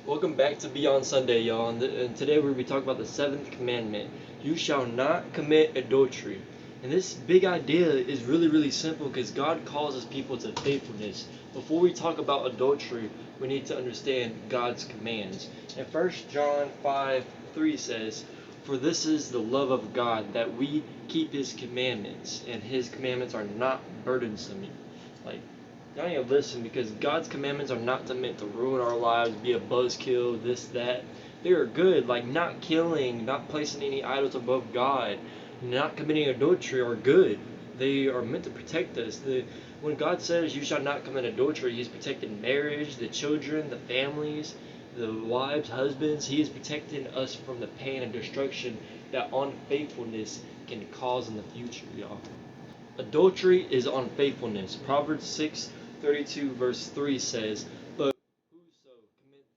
Welcome back to Beyond Sunday, y'all. And today we're going to be talking about the seventh commandment. You shall not commit adultery. And this big idea is really simple because God calls his people to faithfulness. Before we talk about adultery, we need to understand God's commands. And 1 John 5:3 says, "For this is the love of God, that we keep his commandments, and his commandments are not burdensome." Like, y'all need to listen, because God's commandments are not meant to ruin our lives, be a buzzkill, this, that. They are good, like not killing, not placing any idols above God, not committing adultery are good. They are meant to protect us. When God says you shall not commit adultery, he's protecting marriage, the children, the families, the wives, husbands. He is protecting us from the pain and destruction that unfaithfulness can cause in the future, y'all. Adultery is unfaithfulness. Proverbs 6:32 verse 3 says, "But whoso commits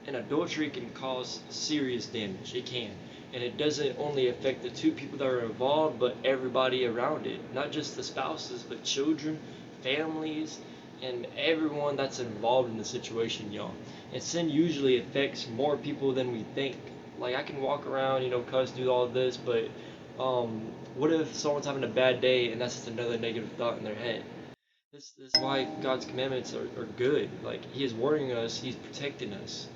and adultery can cause serious damage." It can. And it doesn't only affect the two people that are involved, but everybody around it. Not just the spouses, but children, families, and everyone that's involved in the situation, y'all. And sin usually affects more people than we think. Like, I can walk around, cuss, do all this, but what if someone's having a bad day and that's just another negative thought in their head? This is why God's commandments are good. Like, he is warning us, he's protecting us.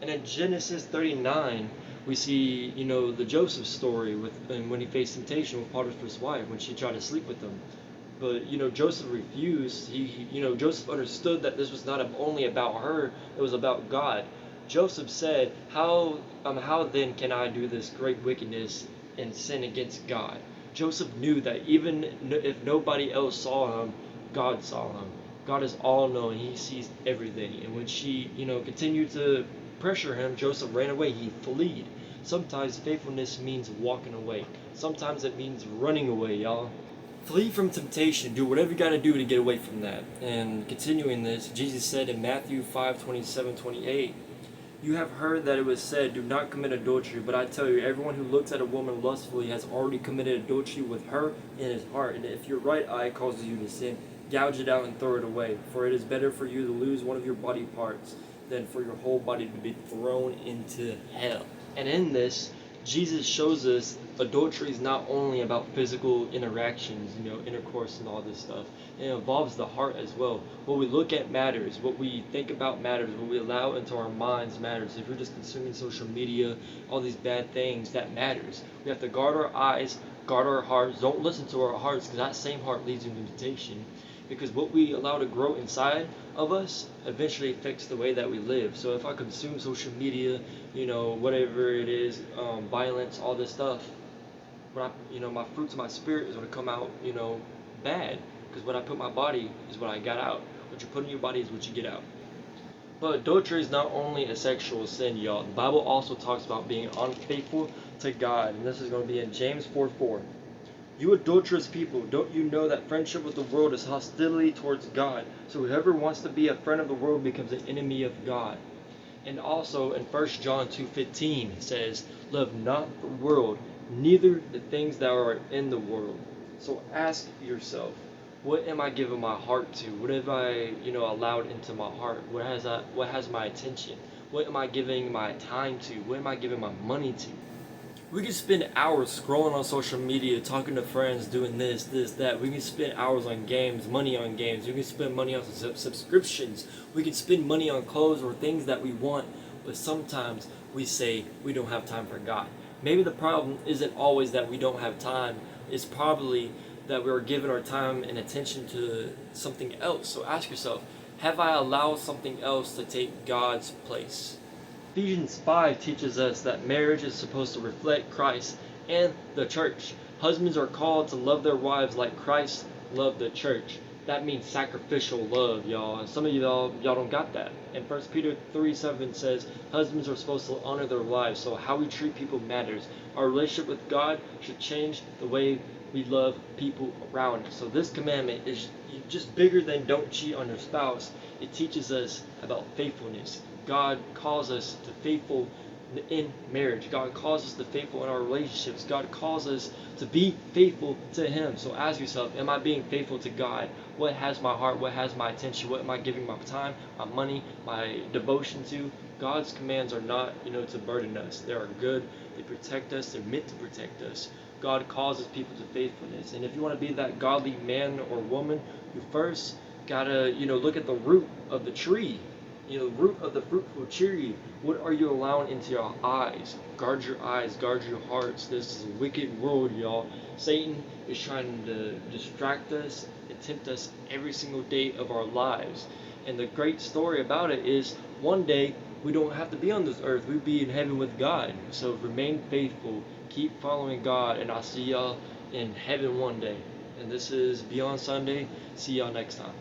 And in Genesis 39, we see, the Joseph story and when he faced temptation with Potiphar's wife when she tried to sleep with him. But Joseph refused. Joseph understood that this was not only about her; it was about God. Joseph said, "How then can I do this great wickedness and sin against God?" Joseph knew that even if nobody else saw him, God saw him. God is all knowing; he sees everything. And when she, continued to pressure him, Joseph ran away. He fled. Sometimes faithfulness means walking away. Sometimes it means running away, y'all. Flee from temptation. Do whatever you got to do to get away from that. And continuing this, Jesus said in Matthew 5:27-28, "You have heard that it was said, 'Do not commit adultery,' but I tell you, everyone who looks at a woman lustfully has already committed adultery with her in his heart. And if your right eye causes you to sin, gouge it out and throw it away. For it is better for you to lose one of your body parts than for your whole body to be thrown into hell." And in this, Jesus shows us adultery is not only about physical interactions, intercourse and all this stuff. It involves the heart as well. What we look at matters. What we think about matters. What we allow into our minds matters. If we're just consuming social media, all these bad things, that matters. We have to guard our eyes, guard our hearts. Don't listen to our hearts, because that same heart leads into temptation. Because what we allow to grow inside of us eventually affects the way that we live. So if I consume social media, whatever it is, violence, all this stuff, my fruits of my spirit is going to come out, bad. Because what I put in my body is what I got out. What you put in your body is what you get out. But adultery is not only a sexual sin, y'all. The Bible also talks about being unfaithful to God. And this is going to be in James 4:4. "You adulterous people, don't you know that friendship with the world is hostility towards God? So whoever wants to be a friend of the world becomes an enemy of God." And also in 1 John 2:15 it says, "Love not the world, neither the things that are in the world." So ask yourself, what am I giving my heart to? What have I, allowed into my heart? What has my attention? What am I giving my time to? What am I giving my money to? We can spend hours scrolling on social media, talking to friends, doing this, that. We can spend hours on games, money on games. We can spend money on subscriptions. We can spend money on clothes or things that we want. But sometimes we say we don't have time for God. Maybe the problem isn't always that we don't have time. It's probably that we are giving our time and attention to something else. So ask yourself, have I allowed something else to take God's place? Ephesians 5 teaches us that marriage is supposed to reflect Christ and the church. Husbands are called to love their wives like Christ loved the church. That means sacrificial love, y'all. And some of y'all don't got that. And 1 Peter 3:7 says, husbands are supposed to honor their wives. So how we treat people matters. Our relationship with God should change the way we love people around us. So this commandment is just bigger than don't cheat on your spouse. It teaches us about faithfulness. God calls us to faithful in marriage. God calls us to faithful in our relationships. God calls us to be faithful to Him. So ask yourself, am I being faithful to God? What has my heart? What has my attention? What am I giving my time, my money, my devotion to? God's commands are not, to burden us. They are good. They protect us. They're meant to protect us. God causes people to faithfulness. And if you want to be that godly man or woman, you first gotta, look at the root of the tree. Root of the fruitful tree. What are you allowing into your eyes? Guard your eyes, guard your hearts. This is a wicked world, y'all. Satan is trying to distract us and tempt us every single day of our lives. And the great story about it is one day we don't have to be on this earth. We'll be in heaven with God. So remain faithful. Keep following God. And I'll see y'all in heaven one day. And this is Beyond Sunday. See y'all next time.